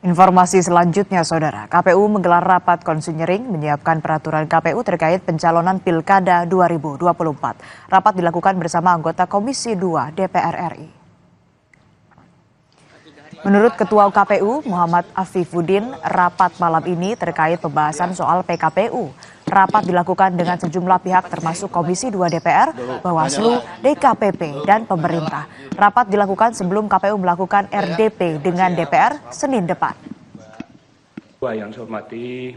Informasi selanjutnya, Saudara. KPU menggelar rapat konsinyering menyiapkan peraturan KPU terkait pencalonan Pilkada 2024. Rapat dilakukan bersama anggota Komisi 2 DPR RI. Menurut Ketua KPU Muhammad Afifuddin, rapat malam ini terkait pembahasan soal PKPU. Rapat dilakukan dengan sejumlah pihak termasuk Komisi 2 DPR, Bawaslu, DKPP, dan pemerintah. Rapat dilakukan sebelum KPU melakukan RDP dengan DPR Senin depan. Yang saya hormati.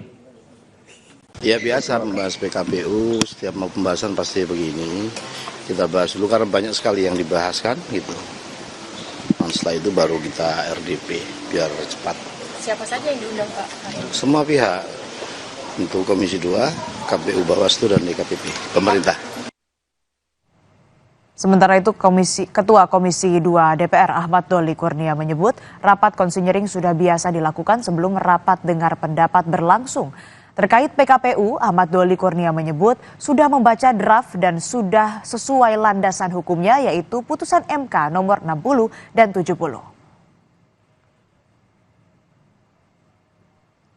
Ya biasa membahas PKPU, setiap mau pembahasan pasti begini. Kita bahas dulu karena banyak sekali yang dibahas kan gitu. Dan setelah itu baru kita RDP biar cepat. Siapa saja yang diundang Pak? Semua pihak, untuk Komisi 2, KPU, Bawaslu, dan DKPP, pemerintah. Sementara itu, Ketua Komisi 2 DPR Ahmad Doli Kurnia menyebut rapat konsinyering sudah biasa dilakukan sebelum rapat dengar pendapat berlangsung. Terkait PKPU, Ahmad Doli Kurnia menyebut sudah membaca draft dan sudah sesuai landasan hukumnya, yaitu putusan MK nomor 60 dan 70.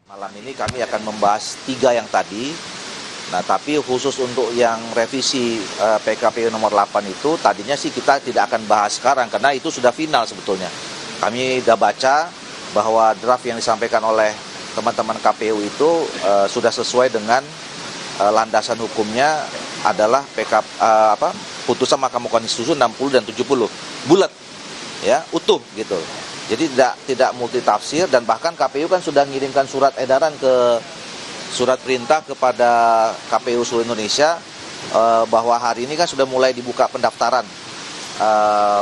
Malam ini kami akan membahas 3 yang tadi. Nah, tapi khusus untuk yang revisi PKPU nomor 8 itu tadinya sih kita tidak akan bahas sekarang karena itu sudah final sebetulnya. Kami sudah baca bahwa draft yang disampaikan oleh teman-teman KPU itu sudah sesuai dengan landasan hukumnya adalah putusan Mahkamah Konstitusi 60 dan 70. Bulat ya, utuh gitu. Jadi tidak multitafsir dan bahkan KPU kan sudah mengirimkan surat edaran surat perintah kepada KPU seluruh Indonesia bahwa hari ini kan sudah mulai dibuka pendaftaran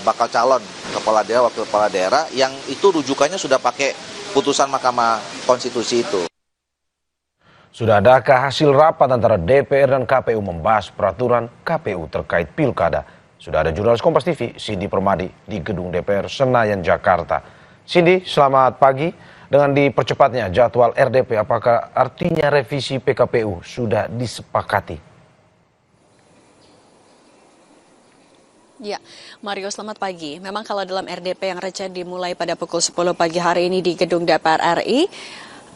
bakal calon kepala daerah, wakil kepala daerah yang itu rujukannya sudah pakai putusan Mahkamah Konstitusi itu. Sudah adakah hasil rapat antara DPR dan KPU membahas peraturan KPU terkait Pilkada? Sudah ada jurnalis Kompas TV, Cindy Permadi, di gedung DPR Senayan, Jakarta. Cindy, selamat pagi. Dengan dipercepatnya jadwal RDP, apakah artinya revisi PKPU sudah disepakati? Ya, Mario, selamat pagi. Memang kalau dalam RDP yang rencana dimulai pada pukul 10 pagi hari ini di gedung DPR RI,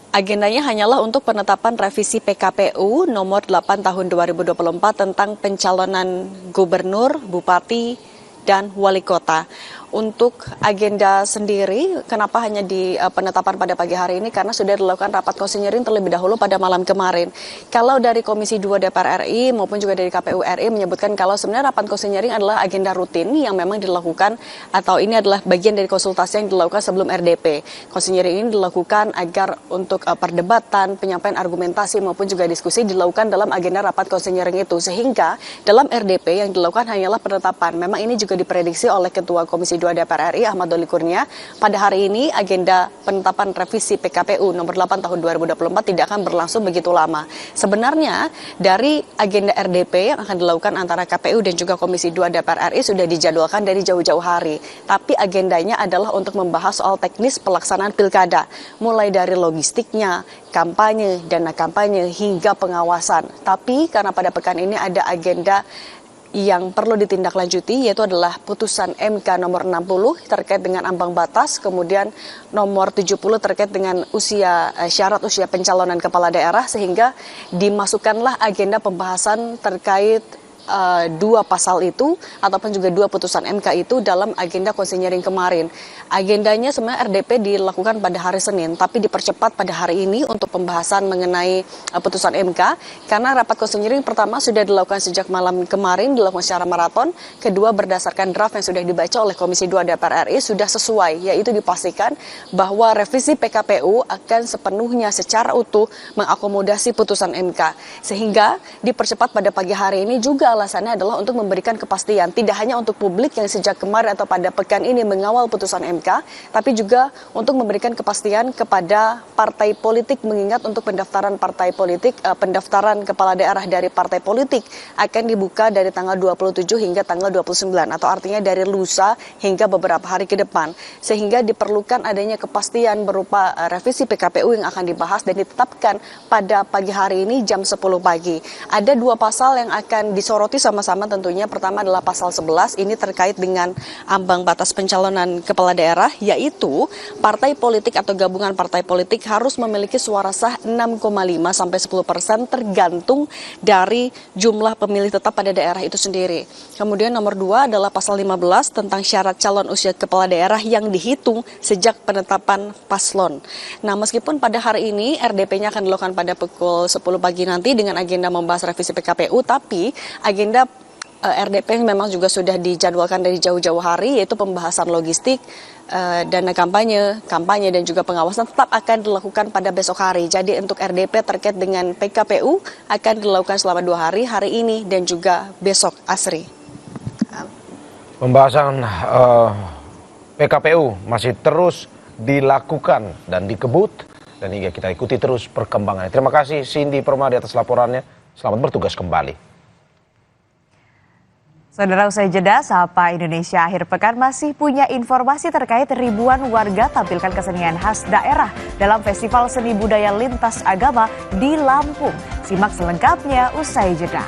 agendanya hanyalah untuk penetapan revisi PKPU nomor 8 tahun 2024 tentang pencalonan gubernur, bupati, dan wali kota. Untuk agenda sendiri, kenapa hanya di penetapan pada pagi hari ini? Karena sudah dilakukan rapat konsinyering terlebih dahulu pada malam kemarin. Kalau dari Komisi 2 DPR RI maupun juga dari KPU RI menyebutkan kalau sebenarnya rapat konsinyering adalah agenda rutin yang memang dilakukan atau ini adalah bagian dari konsultasi yang dilakukan sebelum RDP. Konsinyering ini dilakukan agar untuk perdebatan, penyampaian argumentasi maupun juga diskusi dilakukan dalam agenda rapat konsinyering itu. Sehingga dalam RDP yang dilakukan hanyalah penetapan. Memang ini juga diprediksi oleh Ketua Komisi 2 DPR RI Ahmad Doli Kurnia, pada hari ini agenda penetapan revisi PKPU nomor 8 tahun 2024 tidak akan berlangsung begitu lama. Sebenarnya dari agenda RDP yang akan dilakukan antara KPU dan juga Komisi 2 DPR RI sudah dijadwalkan dari jauh-jauh hari. Tapi agendanya adalah untuk membahas soal teknis pelaksanaan pilkada, mulai dari logistiknya, kampanye, dana kampanye, hingga pengawasan. Tapi karena pada pekan ini ada agenda yang perlu ditindaklanjuti, yaitu adalah putusan MK nomor 60 terkait dengan ambang batas, kemudian nomor 70 terkait dengan syarat usia pencalonan kepala daerah, sehingga dimasukkanlah agenda pembahasan terkait dua pasal itu ataupun juga dua putusan MK itu dalam agenda konsinyering kemarin. Agendanya sebenarnya RDP dilakukan pada hari Senin, tapi dipercepat pada hari ini untuk pembahasan mengenai putusan MK karena rapat konsinyering pertama sudah dilakukan sejak malam kemarin, dilakukan secara maraton. Kedua, berdasarkan draft yang sudah dibaca oleh Komisi 2 DPR RI sudah sesuai, yaitu dipastikan bahwa revisi PKPU akan sepenuhnya secara utuh mengakomodasi putusan MK. Sehingga dipercepat pada pagi hari ini juga alasannya adalah untuk memberikan kepastian, tidak hanya untuk publik yang sejak kemarin atau pada pekan ini mengawal putusan MK, tapi juga untuk memberikan kepastian kepada partai politik, mengingat untuk pendaftaran partai politik, pendaftaran kepala daerah dari partai politik akan dibuka dari tanggal 27 hingga tanggal 29, atau artinya dari lusa hingga beberapa hari ke depan. Sehingga diperlukan adanya kepastian berupa revisi PKPU yang akan dibahas dan ditetapkan pada pagi hari ini jam 10 pagi. Ada dua pasal yang akan disoroti soroti sama-sama tentunya. Pertama adalah pasal 11, ini terkait dengan ambang batas pencalonan kepala daerah, yaitu partai politik atau gabungan partai politik harus memiliki suara sah 6,5 sampai 10% tergantung dari jumlah pemilih tetap pada daerah itu sendiri. Kemudian nomor 2 adalah pasal 15 tentang syarat calon usia kepala daerah yang dihitung sejak penetapan paslon. Nah, meskipun pada hari ini RDP-nya akan dilakukan pada pukul 10 pagi nanti dengan agenda membahas revisi PKPU, tapi agenda RDP memang juga sudah dijadwalkan dari jauh-jauh hari, yaitu pembahasan logistik, dana kampanye dan juga pengawasan tetap akan dilakukan pada besok hari. Jadi untuk RDP terkait dengan PKPU akan dilakukan selama 2 hari, hari ini dan juga besok, Asri. Pembahasan PKPU masih terus dilakukan dan dikebut, dan hingga kita ikuti terus perkembangannya. Terima kasih Cindy Permadi atas laporannya. Selamat bertugas kembali. Saudara, usai jeda, Sapa Indonesia akhir pekan masih punya informasi terkait ribuan warga tampilkan kesenian khas daerah dalam Festival Seni Budaya Lintas Agama di Lampung. Simak selengkapnya usai jeda.